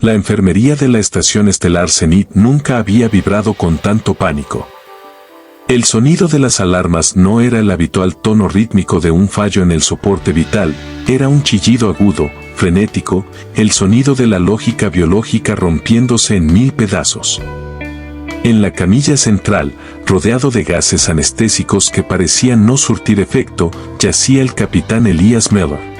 La enfermería de la estación estelar Zenith nunca había vibrado con tanto pánico. El sonido de las alarmas no era el habitual tono rítmico de un fallo en el soporte vital, era un chillido agudo, frenético, el sonido de la lógica biológica rompiéndose en 1000 pedazos. En la camilla central, rodeado de gases anestésicos que parecían no surtir efecto, yacía el capitán Elias Miller.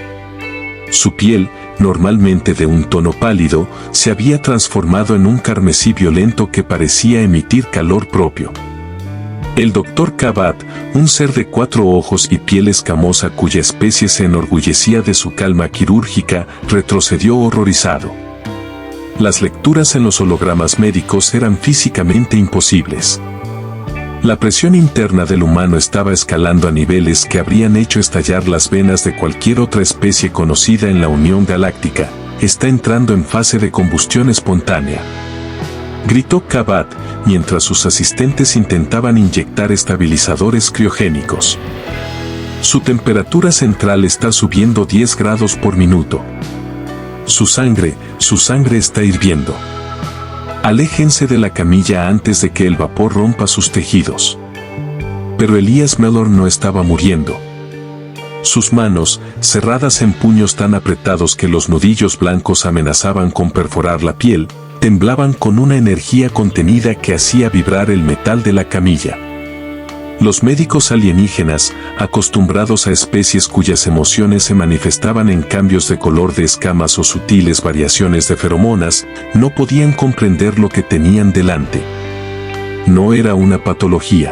Su piel, normalmente de un tono pálido, se había transformado en un carmesí violento que parecía emitir calor propio. El Dr. Cabot, un ser de 4 ojos y piel escamosa cuya especie se enorgullecía de su calma quirúrgica, retrocedió horrorizado. Las lecturas en los hologramas médicos eran físicamente imposibles. La presión interna del humano estaba escalando a niveles que habrían hecho estallar las venas de cualquier otra especie conocida en la Unión Galáctica. Está entrando en fase de combustión espontánea, gritó Cabot, mientras sus asistentes intentaban inyectar estabilizadores criogénicos. Su temperatura central está subiendo 10 grados por minuto. Su sangre está hirviendo. Aléjense de la camilla antes de que el vapor rompa sus tejidos. Pero Elias Miller no estaba muriendo. Sus manos, cerradas en puños tan apretados que los nudillos blancos amenazaban con perforar la piel, temblaban con una energía contenida que hacía vibrar el metal de la camilla. Los médicos alienígenas, acostumbrados a especies cuyas emociones se manifestaban en cambios de color de escamas o sutiles variaciones de feromonas, no podían comprender lo que tenían delante. No era una patología.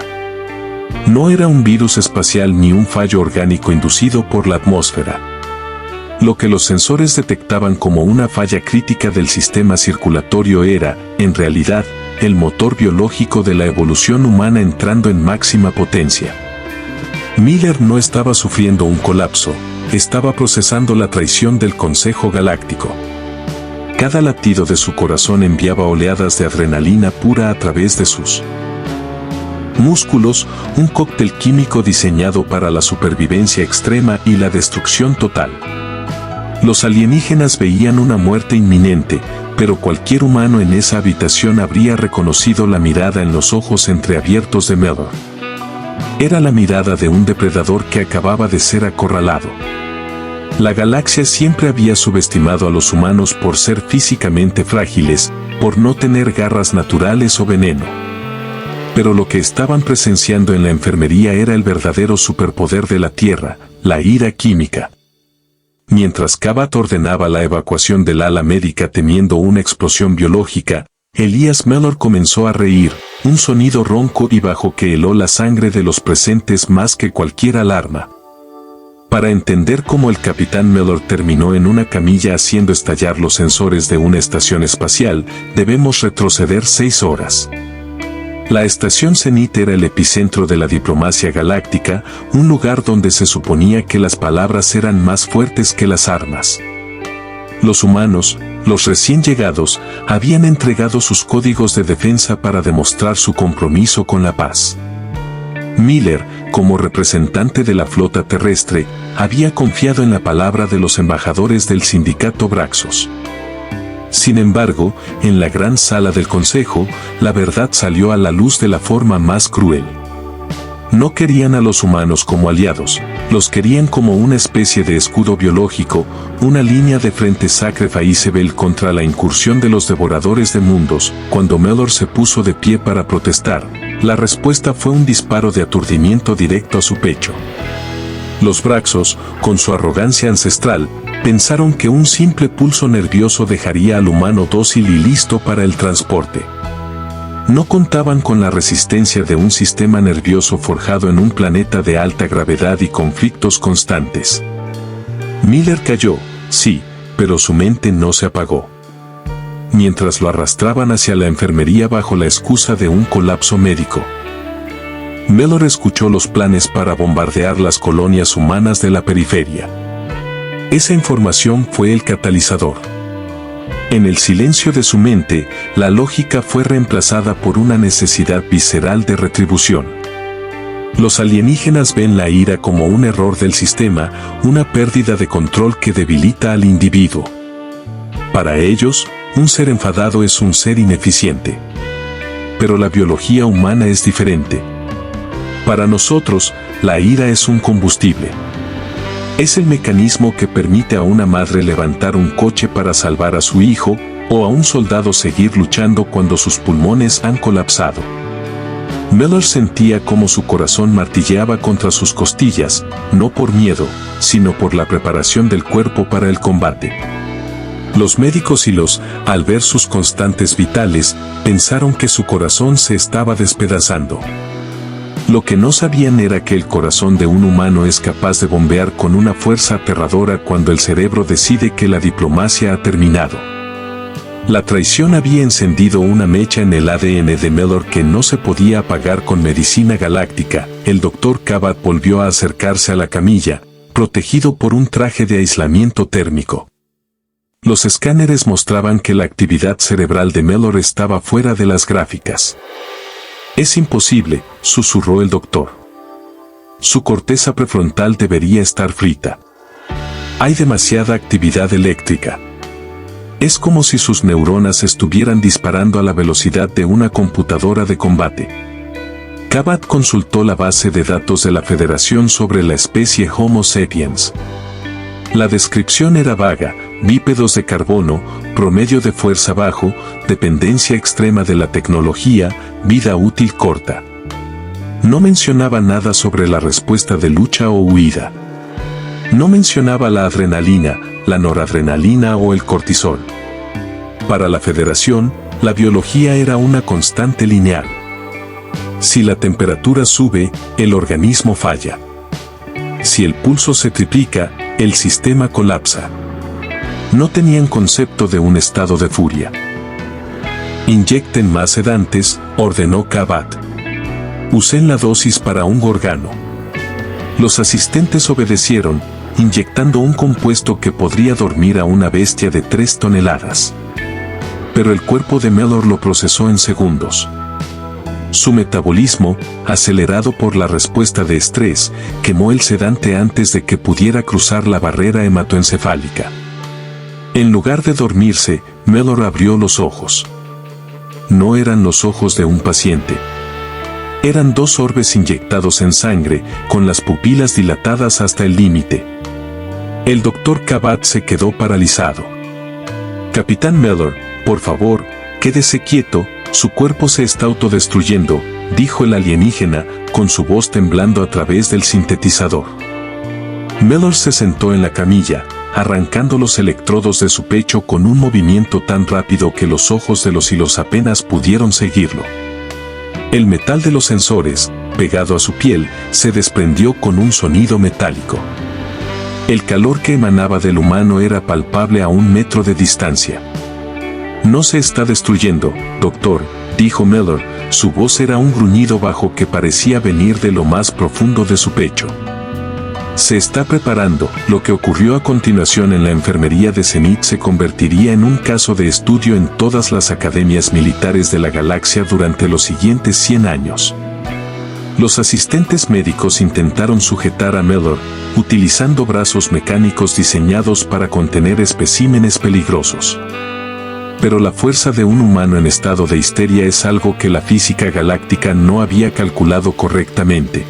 No era un virus espacial ni un fallo orgánico inducido por la atmósfera. Lo que los sensores detectaban como una falla crítica del sistema circulatorio era, en realidad, el motor biológico de la evolución humana entrando en máxima potencia. Miller no estaba sufriendo un colapso, estaba procesando la traición del Consejo Galáctico. Cada latido de su corazón enviaba oleadas de adrenalina pura a través de sus músculos, un cóctel químico diseñado para la supervivencia extrema y la destrucción total. Los alienígenas veían una muerte inminente, pero cualquier humano en esa habitación habría reconocido la mirada en los ojos entreabiertos de Miller. Era la mirada de un depredador que acababa de ser acorralado. La galaxia siempre había subestimado a los humanos por ser físicamente frágiles, por no tener garras naturales o veneno. Pero lo que estaban presenciando en la enfermería era el verdadero superpoder de la Tierra, la ira química. Mientras Cabot ordenaba la evacuación del ala médica temiendo una explosión biológica, Elias Miller comenzó a reír, un sonido ronco y bajo que heló la sangre de los presentes más que cualquier alarma. Para entender cómo el capitán Miller terminó en una camilla haciendo estallar los sensores de una estación espacial, debemos retroceder 6 horas. La estación Zenith era el epicentro de la diplomacia galáctica, un lugar donde se suponía que las palabras eran más fuertes que las armas. Los humanos, los recién llegados, habían entregado sus códigos de defensa para demostrar su compromiso con la paz. Miller, como representante de la flota terrestre, había confiado en la palabra de los embajadores del sindicato Braxos. Sin embargo, en la gran sala del consejo, la verdad salió a la luz de la forma más cruel. No querían a los humanos como aliados, los querían como una especie de escudo biológico, una línea de frente sacrificial contra la incursión de los devoradores de mundos. Cuando Miller se puso de pie para protestar, la respuesta fue un disparo de aturdimiento directo a su pecho. Los Braxos, con su arrogancia ancestral, pensaron que un simple pulso nervioso dejaría al humano dócil y listo para el transporte. No contaban con la resistencia de un sistema nervioso forjado en un planeta de alta gravedad y conflictos constantes. Miller cayó, sí, pero su mente no se apagó. Mientras lo arrastraban hacia la enfermería bajo la excusa de un colapso médico, Miller escuchó los planes para bombardear las colonias humanas de la periferia. Esa información fue el catalizador. En el silencio de su mente, la lógica fue reemplazada por una necesidad visceral de retribución. Los alienígenas ven la ira como un error del sistema, una pérdida de control que debilita al individuo. Para ellos, Un ser enfadado es un ser ineficiente. Pero la biología humana es diferente. Para nosotros, la ira es un combustible. Es el mecanismo que permite a una madre levantar un coche para salvar a su hijo, o a un soldado seguir luchando cuando sus pulmones han colapsado. Miller sentía como su corazón martilleaba contra sus costillas, no por miedo, sino por la preparación del cuerpo para el combate. Los médicos al ver sus constantes vitales, pensaron que su corazón se estaba despedazando. Lo que no sabían era que el corazón de un humano es capaz de bombear con una fuerza aterradora cuando el cerebro decide que la diplomacia ha terminado. La traición había encendido una mecha en el ADN de Miller que no se podía apagar con medicina galáctica. El Dr. Kabat volvió a acercarse a la camilla, protegido por un traje de aislamiento térmico. Los escáneres mostraban que la actividad cerebral de Miller estaba fuera de las gráficas. «Es imposible», susurró el doctor. «Su corteza prefrontal debería estar frita. Hay demasiada actividad eléctrica. Es como si sus neuronas estuvieran disparando a la velocidad de una computadora de combate». Kabat consultó la base de datos de la Federación sobre la especie Homo sapiens. La descripción era vaga: bípedos de carbono, promedio de fuerza bajo, dependencia extrema de la tecnología, vida útil corta. No mencionaba nada sobre la respuesta de lucha o huida. No mencionaba la adrenalina, la noradrenalina o el cortisol. Para la Federación, la biología era una constante lineal. Si la temperatura sube, el organismo falla. Si el pulso se triplica, el sistema colapsa. No tenían concepto de un estado de furia. «Inyecten más sedantes», ordenó Kabat. «Usen la dosis para un gorgano». Los asistentes obedecieron, inyectando un compuesto que podría dormir a una bestia de 3 toneladas. Pero el cuerpo de Miller lo procesó en segundos. Su metabolismo, acelerado por la respuesta de estrés, quemó el sedante antes de que pudiera cruzar la barrera hematoencefálica. En lugar de dormirse, Miller abrió los ojos. No eran los ojos de un paciente. Eran 2 orbes inyectados en sangre, con las pupilas dilatadas hasta el límite. El Dr. Kabat se quedó paralizado. «Capitán Miller, por favor, quédese quieto, su cuerpo se está autodestruyendo», dijo el alienígena, con su voz temblando a través del sintetizador. Miller se sentó en la camilla, arrancando los electrodos de su pecho con un movimiento tan rápido que los ojos de los hilos apenas pudieron seguirlo. El metal de los sensores, pegado a su piel, se desprendió con un sonido metálico. El calor que emanaba del humano era palpable a 1 metro de distancia. «No se está destruyendo, doctor», dijo Miller. Su voz era un gruñido bajo que parecía venir de lo más profundo de su pecho. «Se está preparando». Lo que ocurrió a continuación en la enfermería de Zenith se convertiría en un caso de estudio en todas las academias militares de la galaxia durante los siguientes 100 años. Los asistentes médicos intentaron sujetar a Miller, utilizando brazos mecánicos diseñados para contener especímenes peligrosos. Pero la fuerza de un humano en estado de histeria es algo que la física galáctica no había calculado correctamente.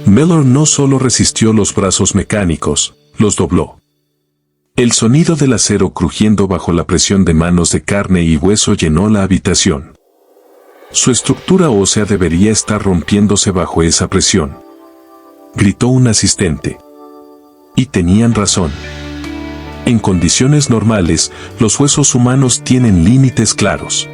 Miller no solo resistió los brazos mecánicos, los dobló. El sonido del acero crujiendo bajo la presión de manos de carne y hueso llenó la habitación. Su estructura ósea debería estar rompiéndose bajo esa presión, gritó un asistente. Y tenían razón. En condiciones normales, los huesos humanos tienen límites claros.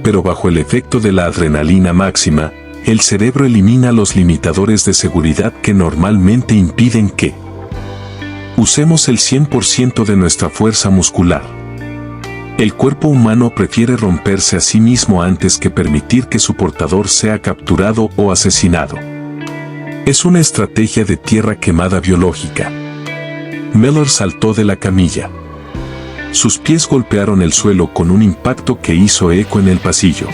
Pero bajo el efecto de la adrenalina máxima, el cerebro elimina los limitadores de seguridad que normalmente impiden que usemos el 100% de nuestra fuerza muscular. El cuerpo humano prefiere romperse a sí mismo antes que permitir que su portador sea capturado o asesinado. Es una estrategia de tierra quemada biológica. Miller saltó de la camilla. Sus pies golpearon el suelo con un impacto que hizo eco en el pasillo.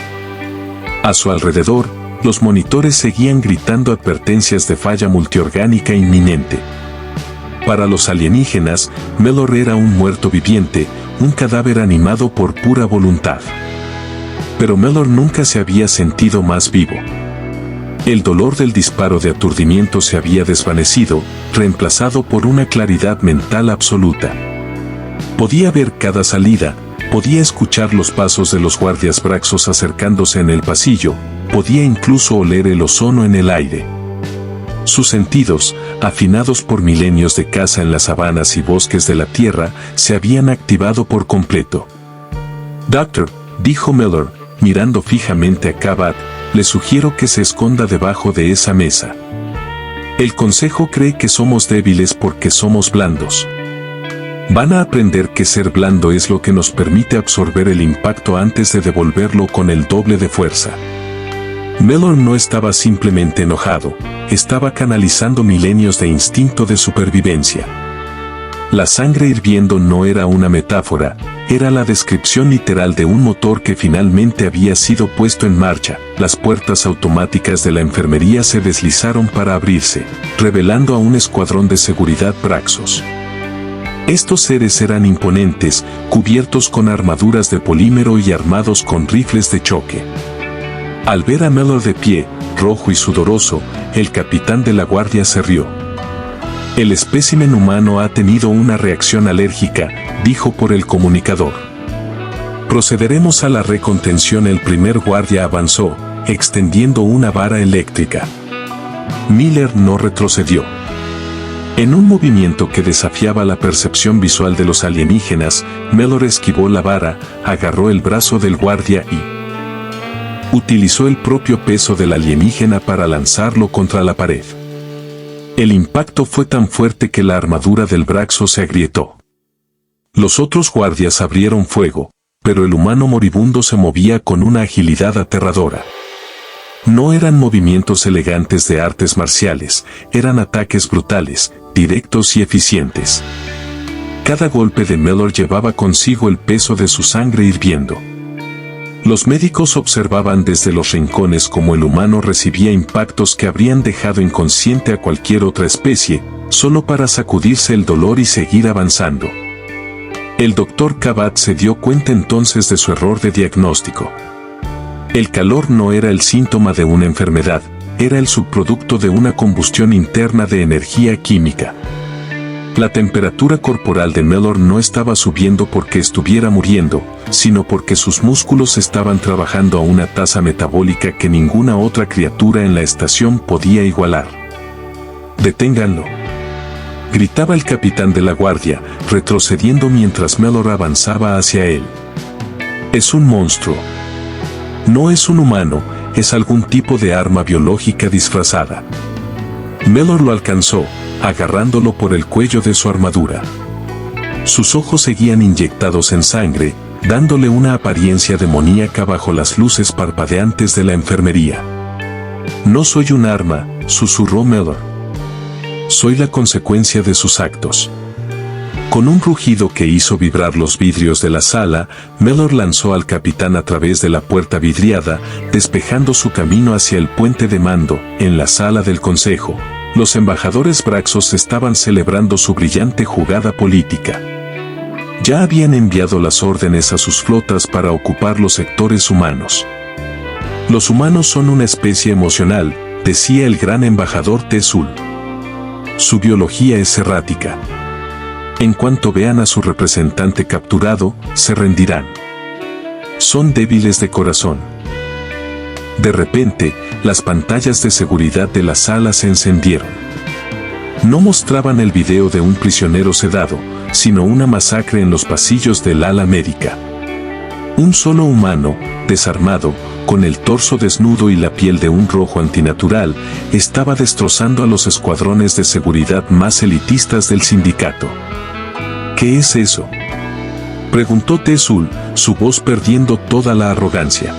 A su alrededor, los monitores seguían gritando advertencias de falla multiorgánica inminente. Para los alienígenas, Miller era un muerto viviente, un cadáver animado por pura voluntad. Pero Mellor nunca se había sentido más vivo. El dolor del disparo de aturdimiento se había desvanecido, reemplazado por una claridad mental absoluta. Podía ver cada salida, podía escuchar los pasos de los guardias Braxos acercándose en el pasillo, podía incluso oler el ozono en el aire. Sus sentidos, afinados por milenios de caza en las sabanas y bosques de la Tierra, se habían activado por completo. «Doctor», dijo Mellor, mirando fijamente a Kabat, «le sugiero que se esconda debajo de esa mesa. El Consejo cree que somos débiles porque somos blandos. Van a aprender que ser blando es lo que nos permite absorber el impacto antes de devolverlo con el doble de fuerza». Mellor no estaba simplemente enojado, estaba canalizando milenios de instinto de supervivencia. La sangre hirviendo no era una metáfora, era la descripción literal de un motor que finalmente había sido puesto en marcha. Las puertas automáticas de la enfermería se deslizaron para abrirse, revelando a un escuadrón de seguridad Braxos. Estos seres eran imponentes, cubiertos con armaduras de polímero y armados con rifles de choque. Al ver a Mellor de pie, rojo y sudoroso, el capitán de la guardia se rió. «El espécimen humano ha tenido una reacción alérgica», dijo por el comunicador. «Procederemos a la recontención». El primer guardia avanzó, extendiendo una vara eléctrica. Miller no retrocedió. En un movimiento que desafiaba la percepción visual de los alienígenas, Mellor esquivó la vara, agarró el brazo del guardia y utilizó el propio peso del alienígena para lanzarlo contra la pared. El impacto fue tan fuerte que la armadura del Braxo se agrietó. Los otros guardias abrieron fuego, pero el humano moribundo se movía con una agilidad aterradora. No eran movimientos elegantes de artes marciales, eran ataques brutales, directos y eficientes. Cada golpe de Mellor llevaba consigo el peso de su sangre hirviendo. Los médicos observaban desde los rincones cómo el humano recibía impactos que habrían dejado inconsciente a cualquier otra especie, solo para sacudirse el dolor y seguir avanzando. El doctor Kabat se dio cuenta entonces de su error de diagnóstico. El calor no era el síntoma de una enfermedad, era el subproducto de una combustión interna de energía química. La temperatura corporal de Mellor no estaba subiendo porque estuviera muriendo, sino porque sus músculos estaban trabajando a una tasa metabólica que ninguna otra criatura en la estación podía igualar. «Deténganlo», gritaba el capitán de la guardia, retrocediendo mientras Mellor avanzaba hacia él. «Es un monstruo. No es un humano, es algún tipo de arma biológica disfrazada». Mellor lo alcanzó, agarrándolo por el cuello de su armadura. Sus ojos seguían inyectados en sangre, dándole una apariencia demoníaca bajo las luces parpadeantes de la enfermería. «No soy un arma», susurró Mellor. «Soy la consecuencia de sus actos». Con un rugido que hizo vibrar los vidrios de la sala, Mellor lanzó al capitán a través de la puerta vidriada, despejando su camino hacia el puente de mando. En la sala del consejo, los embajadores Braxos estaban celebrando su brillante jugada política. Ya habían enviado las órdenes a sus flotas para ocupar los sectores humanos. «Los humanos son una especie emocional», decía el gran embajador T-Sul. «Su biología es errática. En cuanto vean a su representante capturado, se rendirán. Son débiles de corazón». De repente, las pantallas de seguridad de la sala se encendieron. No mostraban el video de un prisionero sedado, sino una masacre en los pasillos del ala médica. Un solo humano, desarmado, con el torso desnudo y la piel de un rojo antinatural, estaba destrozando a los escuadrones de seguridad más elitistas del sindicato. «¿Qué es eso?», preguntó T-Sul, su voz perdiendo toda la arrogancia.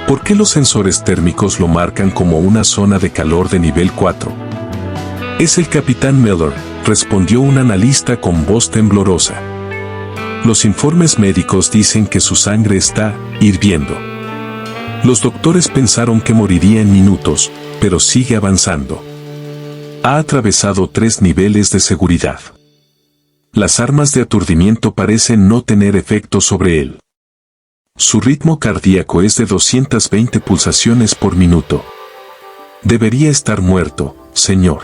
«¿Por qué los sensores térmicos lo marcan como una zona de calor de nivel 4? «Es el capitán Mellor», respondió un analista con voz temblorosa. «Los informes médicos dicen que su sangre está hirviendo. Los doctores pensaron que moriría en minutos, pero sigue avanzando. Ha atravesado 3 niveles de seguridad. Las armas de aturdimiento parecen no tener efecto sobre él. Su ritmo cardíaco es de 220 pulsaciones por minuto. Debería estar muerto, señor.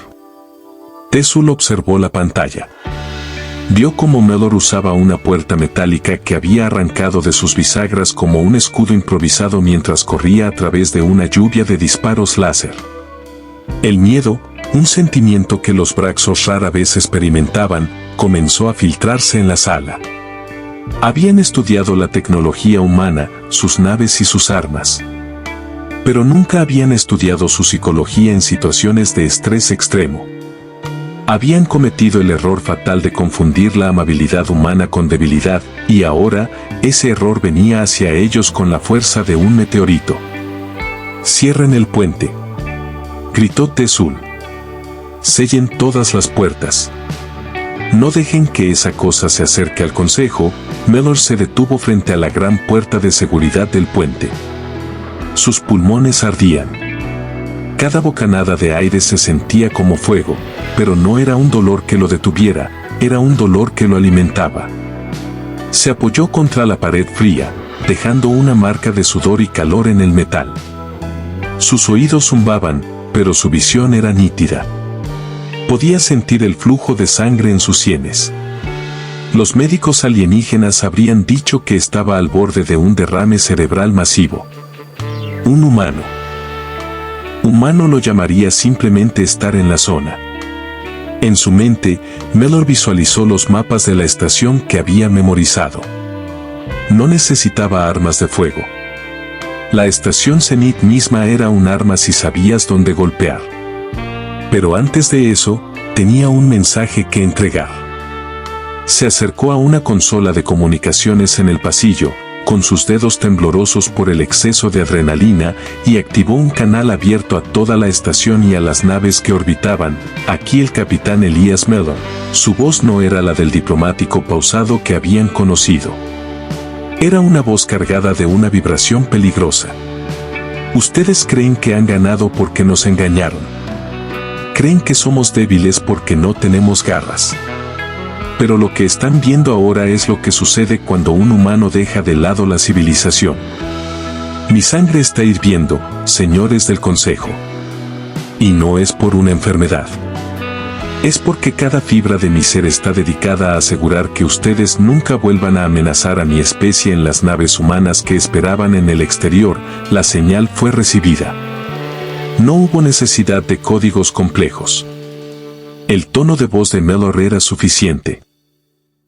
Tesul observó la pantalla. Vio cómo Mellor usaba una puerta metálica que había arrancado de sus bisagras como un escudo improvisado mientras corría a través de una lluvia de disparos láser. El miedo, un sentimiento que los Braxos rara vez experimentaban, comenzó a filtrarse en la sala. Habían estudiado la tecnología humana, sus naves y sus armas. Pero nunca habían estudiado su psicología en situaciones de estrés extremo. Habían cometido el error fatal de confundir la amabilidad humana con debilidad, y ahora, ese error venía hacia ellos con la fuerza de un meteorito. «Cierren el puente», gritó Tesul. «Sellen todas las puertas. No dejen que esa cosa se acerque al consejo». Mellor se detuvo frente a la gran puerta de seguridad del puente. Sus pulmones ardían. Cada bocanada de aire se sentía como fuego, pero no era un dolor que lo detuviera, era un dolor que lo alimentaba. Se apoyó contra la pared fría, dejando una marca de sudor y calor en el metal. Sus oídos zumbaban, pero su visión era nítida. Podía sentir el flujo de sangre en sus sienes. Los médicos alienígenas habrían dicho que estaba al borde de un derrame cerebral masivo. Un humano. Humano lo llamaría simplemente estar en la zona. En su mente, Mellor visualizó los mapas de la estación que había memorizado. No necesitaba armas de fuego. La estación Zenith misma era un arma si sabías dónde golpear. Pero antes de eso, tenía un mensaje que entregar. Se acercó a una consola de comunicaciones en el pasillo, con sus dedos temblorosos por el exceso de adrenalina, y activó un canal abierto a toda la estación y a las naves que orbitaban. Aquí el capitán Elias Mellor. Su voz no era la del diplomático pausado que habían conocido. Era una voz cargada de una vibración peligrosa. Ustedes creen que han ganado porque nos engañaron. Creen que somos débiles porque no tenemos garras. Pero lo que están viendo ahora es lo que sucede cuando un humano deja de lado la civilización. Mi sangre está hirviendo, señores del Consejo. Y no es por una enfermedad. Es porque cada fibra de mi ser está dedicada a asegurar que ustedes nunca vuelvan a amenazar a mi especie en las naves humanas que esperaban en el exterior. La señal fue recibida. No hubo necesidad de códigos complejos. El tono de voz de Mellor era suficiente.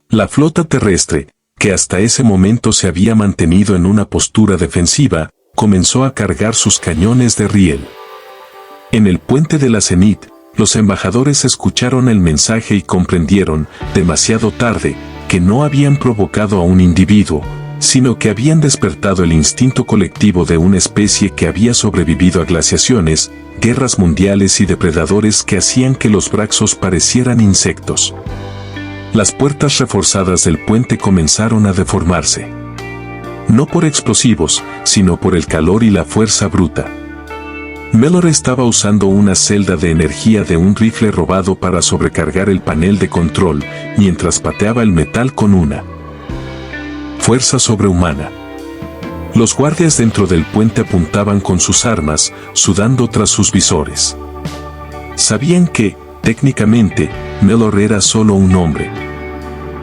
La flota terrestre, que hasta ese momento se había mantenido en una postura defensiva, comenzó a cargar sus cañones de riel. En el puente de la Zenith, los embajadores escucharon el mensaje y comprendieron, demasiado tarde, que no habían provocado a un individuo, sino que habían despertado el instinto colectivo de una especie que había sobrevivido a glaciaciones, guerras mundiales y depredadores que hacían que los Braxos parecieran insectos. Las puertas reforzadas del puente comenzaron a deformarse. No por explosivos, sino por el calor y la fuerza bruta. Mellor estaba usando una celda de energía de un rifle robado para sobrecargar el panel de control, mientras pateaba el metal con una fuerza sobrehumana. Los guardias dentro del puente apuntaban con sus armas, sudando tras sus visores. Sabían que, técnicamente, Mellor era solo un hombre.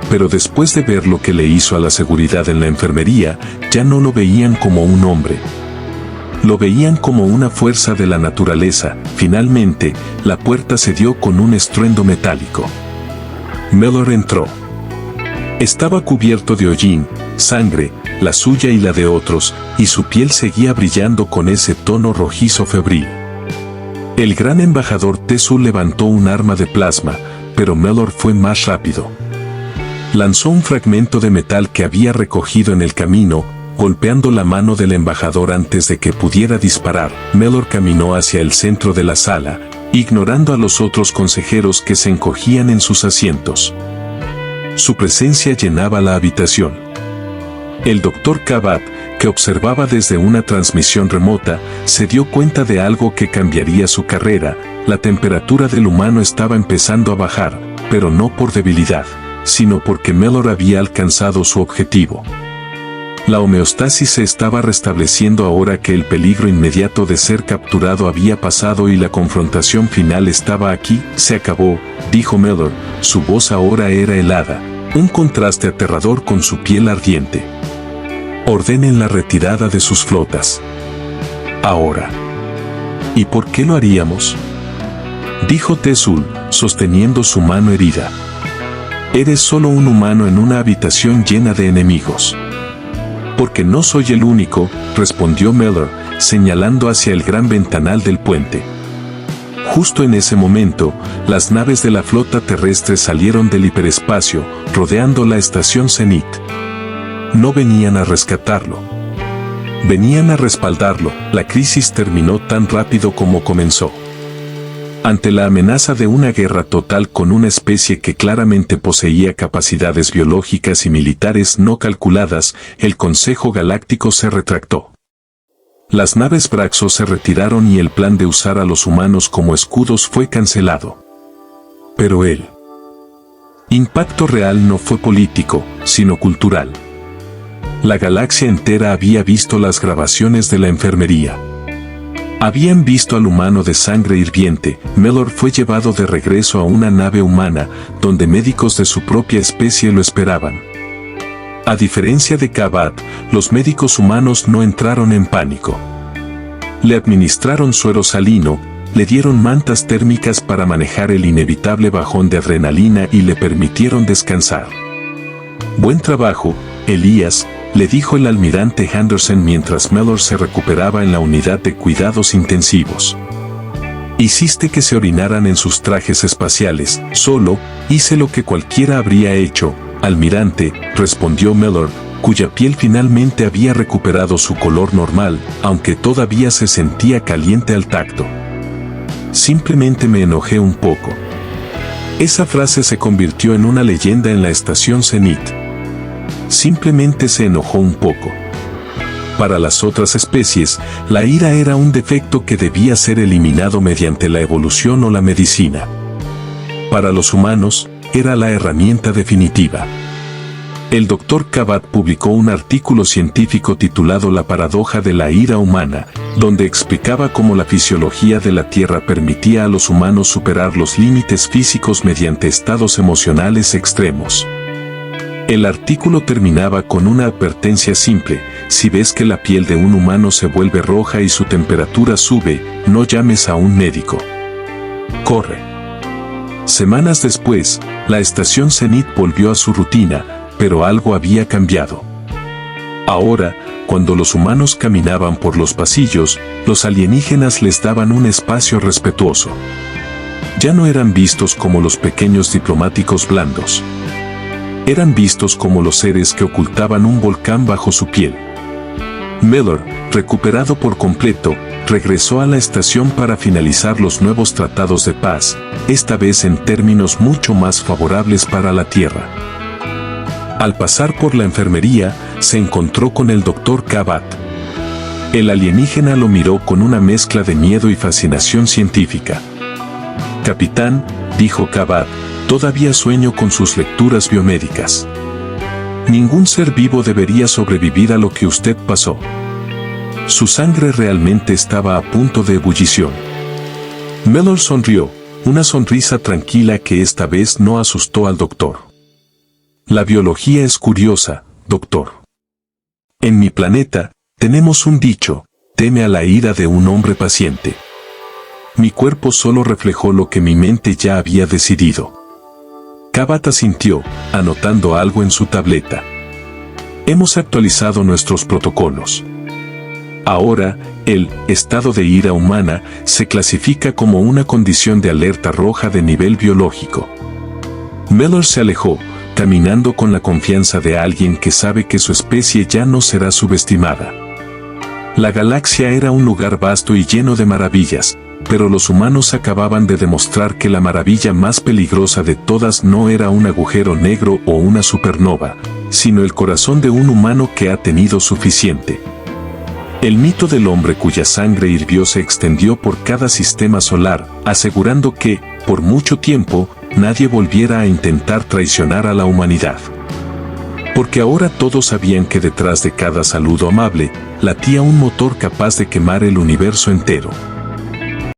Pero después de ver lo que le hizo a la seguridad en la enfermería, ya no lo veían como un hombre. Lo veían como una fuerza de la naturaleza. Finalmente, la puerta se dio con un estruendo metálico. Mellor entró. Estaba cubierto de hollín, sangre, la suya y la de otros, y su piel seguía brillando con ese tono rojizo febril. El gran embajador Tesul levantó un arma de plasma, pero Mellor fue más rápido. Lanzó un fragmento de metal que había recogido en el camino, golpeando la mano del embajador antes de que pudiera disparar. Mellor caminó hacia el centro de la sala, ignorando a los otros consejeros que se encogían en sus asientos. Su presencia llenaba la habitación. El doctor Kabat, que observaba desde una transmisión remota, se dio cuenta de algo que cambiaría su carrera. La temperatura del humano estaba empezando a bajar, pero no por debilidad. sino porque Mellor había alcanzado su objetivo. La homeostasis se estaba restableciendo ahora que el peligro inmediato de ser capturado había pasado y la confrontación final estaba aquí. Se acabó, dijo Mellor, su voz ahora era helada, un contraste aterrador con su piel ardiente. Ordenen la retirada de sus flotas. Ahora. ¿Y por qué lo haríamos?, dijo Tesul, sosteniendo su mano herida. Eres solo un humano en una habitación llena de enemigos. Porque no soy el único, respondió Mellor, señalando hacia el gran ventanal del puente. Justo en ese momento, las naves de la flota terrestre salieron del hiperespacio, rodeando la estación Zenith. No venían a rescatarlo. Venían a respaldarlo. La crisis terminó tan rápido como comenzó. Ante la amenaza de una guerra total con una especie que claramente poseía capacidades biológicas y militares no calculadas, el Consejo Galáctico se retractó. Las naves Braxo se retiraron y el plan de usar a los humanos como escudos fue cancelado. Pero el impacto real no fue político, sino cultural. La galaxia entera había visto las grabaciones de la enfermería. Habían visto al humano de sangre hirviente. Mellor fue llevado de regreso a una nave humana, donde médicos de su propia especie lo esperaban. A diferencia de Kabat, los médicos humanos no entraron en pánico. Le administraron suero salino, le dieron mantas térmicas para manejar el inevitable bajón de adrenalina y le permitieron descansar. Buen trabajo, Elías, le dijo el almirante Henderson mientras Mellor se recuperaba en la unidad de cuidados intensivos. Hiciste que se orinaran en sus trajes espaciales. Solo hice lo que cualquiera habría hecho, almirante, respondió Mellor, cuya piel finalmente había recuperado su color normal, aunque todavía se sentía caliente al tacto. Simplemente me enojé un poco. Esa frase se convirtió en una leyenda en la estación Zenith. Simplemente se enojó un poco. Para las otras especies, la ira era un defecto que debía ser eliminado mediante la evolución o la medicina. Para los humanos, era la herramienta definitiva. El Dr. Kabat publicó un artículo científico titulado La paradoja de la ira humana, donde explicaba cómo la fisiología de la Tierra permitía a los humanos superar los límites físicos mediante estados emocionales extremos. El artículo terminaba con una advertencia simple: si ves que la piel de un humano se vuelve roja y su temperatura sube, no llames a un médico. Corre. Semanas después, la estación Zenith volvió a su rutina, pero algo había cambiado. Ahora, cuando los humanos caminaban por los pasillos, los alienígenas les daban un espacio respetuoso. Ya no eran vistos como los pequeños diplomáticos blandos. Eran vistos como los seres que ocultaban un volcán bajo su piel. Mellor, recuperado por completo, regresó a la estación para finalizar los nuevos tratados de paz, esta vez en términos mucho más favorables para la Tierra. Al pasar por la enfermería, se encontró con el Dr. Kabat. El alienígena lo miró con una mezcla de miedo y fascinación científica. Capitán, dijo Kabat, todavía sueño con sus lecturas biomédicas. Ningún ser vivo debería sobrevivir a lo que usted pasó. Su sangre realmente estaba a punto de ebullición. Mellor sonrió, una sonrisa tranquila que esta vez no asustó al doctor. La biología es curiosa, doctor. En mi planeta, tenemos un dicho: teme a la ira de un hombre paciente. Mi cuerpo solo reflejó lo que mi mente ya había decidido. Kabat asintió, anotando algo en su tableta. Hemos actualizado nuestros protocolos. Ahora, el estado de ira humana se clasifica como una condición de alerta roja de nivel biológico. Mellor se alejó, caminando con la confianza de alguien que sabe que su especie ya no será subestimada. La galaxia era un lugar vasto y lleno de maravillas, pero los humanos acababan de demostrar que la maravilla más peligrosa de todas no era un agujero negro o una supernova, sino el corazón de un humano que ha tenido suficiente. El mito del hombre cuya sangre hirvió se extendió por cada sistema solar, asegurando que, por mucho tiempo, nadie volviera a intentar traicionar a la humanidad. Porque ahora todos sabían que detrás de cada saludo amable, latía un motor capaz de quemar el universo entero.